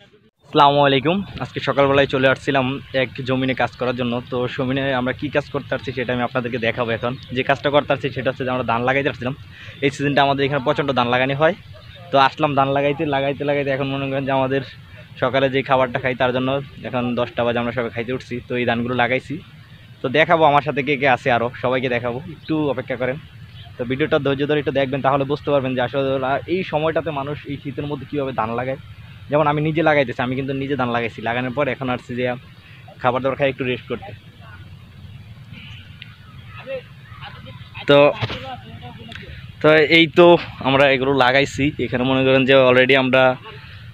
আসসালামু আলাইকুম। আজকে সকালবেলায় চলে আসছিলাম এক জমিনে কাজ করার জন্য। তো জমিনে আমরা কি কাজ করতে পারছি সেটা আমি আপনাদেরকে দেখাবো। এখন যে কাজটা করতে পারছি সেটা হচ্ছে যে আমরা ধান লাগাইতে আসছিলাম। এই সিজনটা আমাদের এখানে প্রচণ্ড ধান লাগানো হয়। তো আসলাম ধান লাগাইতে এখন মনে করেন যে আমাদের সকালে যে খাবারটা খাই তার জন্য এখন 10টা বাজে আমরা সবাই খাইতে উঠছি। তো এই ধানগুলো লাগাইছি। তো দেখাবো আমার সাথে কে কে আছে, আরও সবাইকে দেখাবো, একটু অপেক্ষা করেন। তো ভিডিওটা ধৈর্য ধরে একটু দেখবেন, তাহলে বুঝতে পারবেন যে আসলে এই সময়টাতে মানুষ এই শীতের মধ্যে কীভাবে ধান লাগায়। যেমন আমি নিজে লাগাইতেছি, আমি কিন্তু নিজে ধান লাগাইছি, লাগানোর পর এখন আসছি যে খাবার দাবার খাই একটু রেস্ট করতে। তো তো এই তো আমরা এগুলো লাগাইছি। এখানে মনে করেন যে অলরেডি আমরা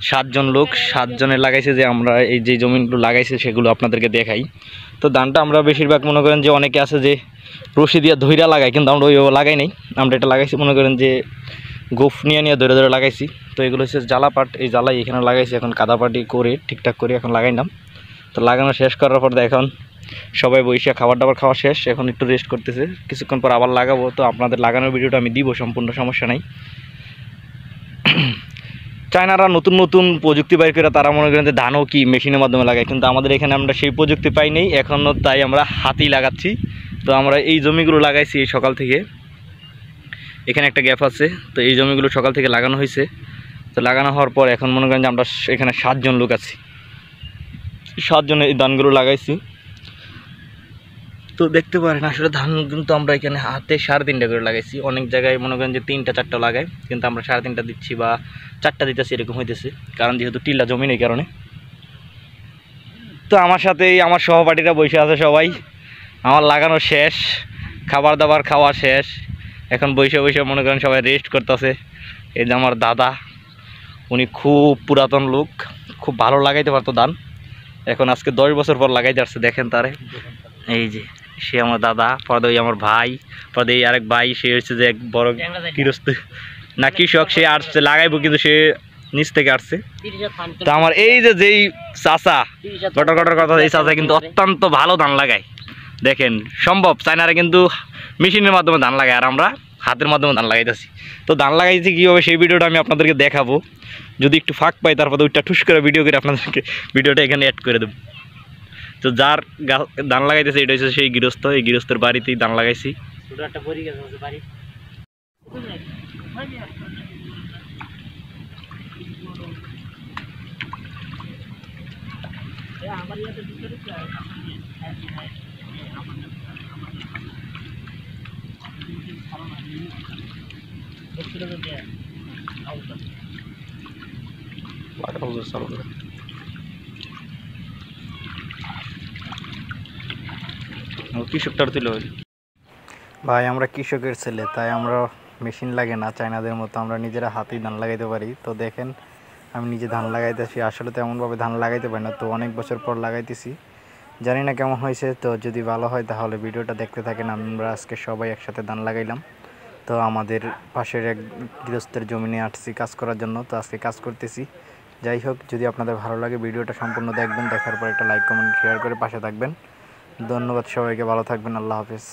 7 জন লোক, 7 জনের লাগাইছে। যে আমরা এই যে জমিগুলো লাগাইছি সেগুলো আপনাদেরকে দেখাই। তো ধানটা আমরা বেশিরভাগ মনে করেন যে অনেকে আছে যে রশি দিয়ে ধইরা লাগাই, কিন্তু আমরা ওইভাবে লাগাই নাই। আমরা এটা লাগাইছি মনে করেন যে গোফ নিয়ে ধরে ধরে লাগাইছি। তো এগুলো হচ্ছে জ্বালা পাট, এই জ্বালাই এখানে লাগাইছি। এখন কাদাপাটি করে ঠিকঠাক করে এখন লাগাইলাম। তো লাগানো শেষ করার পর এখন সবাই বসে খাবার দাবার খাওয়া শেষ, এখন একটু রেস্ট করতেছে। কিছুক্ষণ পর আবার লাগাবো। তো আপনাদের লাগানোর ভিডিওটা আমি দিব সম্পূর্ণ, সমস্যা নাই। চায়নারা নতুন নতুন প্রযুক্তি বাইর করে তারা মনে করেন যে ধানও কি মেশিনের মাধ্যমে লাগায়, কিন্তু আমাদের এখানে আমরা সেই প্রযুক্তি পাই নেই এখনও, তাই আমরা হাতেই লাগাচ্ছি। তো আমরা এই জমিগুলো লাগাইছি এই সকাল থেকে। এখানে একটা গ্যাপ আছে, তো এই জমিগুলো সকাল থেকে লাগানো হয়েছে। তো লাগানো হওয়ার পর এখন মনে করেন যে আমরা এখানে 7 জন লোক আছি, 7 জনে এই ধানগুলো লাগাইছি। তো দেখতে পারেন আসলে ধান কিন্তু আমরা এখানে হাতে 3.5টা করে লাগাইছি। অনেক জায়গায় মনে করেন যে 3টা 4টা লাগায়, কিন্তু আমরা 3.5টা দিচ্ছি বা 4টা দিতেছি, এরকম হইতেছে, কারণ যেহেতু টিলা জমি নেই কারণে। তো আমার সাথেই আমার সহপাঠীরা বসে আছে সবাই। আমার লাগানো শেষ, খাবার দাবার খাওয়া শেষ, এখন বসে বসে মনে করেন সবাই রেস্ট করতেছে। এই যে আমার দাদা, উনি খুব পুরাতন লোক, খুব ভালো লাগাইতে পারতো ধান। এখন আজকে 10 বছর পর লাগাইতে আসছে, দেখেন তারে। এই যে সে আমার দাদা, পরে ওই আমার ভাই, পরে এই আরেক ভাই, সে হচ্ছে যে এক বড় গৃহস্থ না কৃষক, সে আসছে লাগাইবো, কিন্তু সে নিচ থেকে আসছে। তো আমার এই যে যেই চাচা কটর কথা, এই চাচা কিন্তু অত্যন্ত ভালো ধান লাগায়। দেখেন সম্ভব, চায়নারা কিন্তু মেশিনের মাধ্যমে ধান লাগায়, আর আমরা হাতের মাধ্যমে ধান লাগাইতেছি। তো ধান লাগাইছি কীভাবে সেই ভিডিওটা আমি আপনাদেরকে দেখাবো। যদি একটু ফাঁক পাই তারপর ওইটা ঠুস করে ভিডিও করে আপনাদেরকে ভিডিওটা এখানে অ্যাড করে দেবো। তো যার ধান লাগাইতেছে এটা হচ্ছে সেই গৃহস্থ, এই গৃহস্থের বাড়িতেই ধান লাগাইছি। কৃষকটার তুলে ভাই, আমরা কৃষকের ছেলে, তাই আমরা মেশিন লাগে না চায়নাদের মতো, আমরা নিজেরা হাতেই ধান লাগাইতে পারি। তো দেখেন আমি নিজে ধান লাগাইতেছি, আসলে তেমনভাবে ধান লাগাইতে পারি না, তো অনেক বছর পর লাগাইতেছি, জানি না কেমন হয়েছে। তো যদি ভালো হয় তাহলে ভিডিওটা দেখতে থাকেন। আমরা আজকে সবাই একসাথে ধান লাগাইলাম। তো আমাদের পাশের এক গৃহস্থের জমিনে আসছি কাজ করার জন্য, তো আজকে কাজ করতেছি। যাই হোক, যদি আপনাদের ভালো লাগে ভিডিওটা সম্পূর্ণ দেখবেন, দেখার পর একটা লাইক কমেন্ট শেয়ার করে পাশে থাকবেন। ধন্যবাদ সবাইকে, ভালো থাকবেন, আল্লাহ হাফেজ।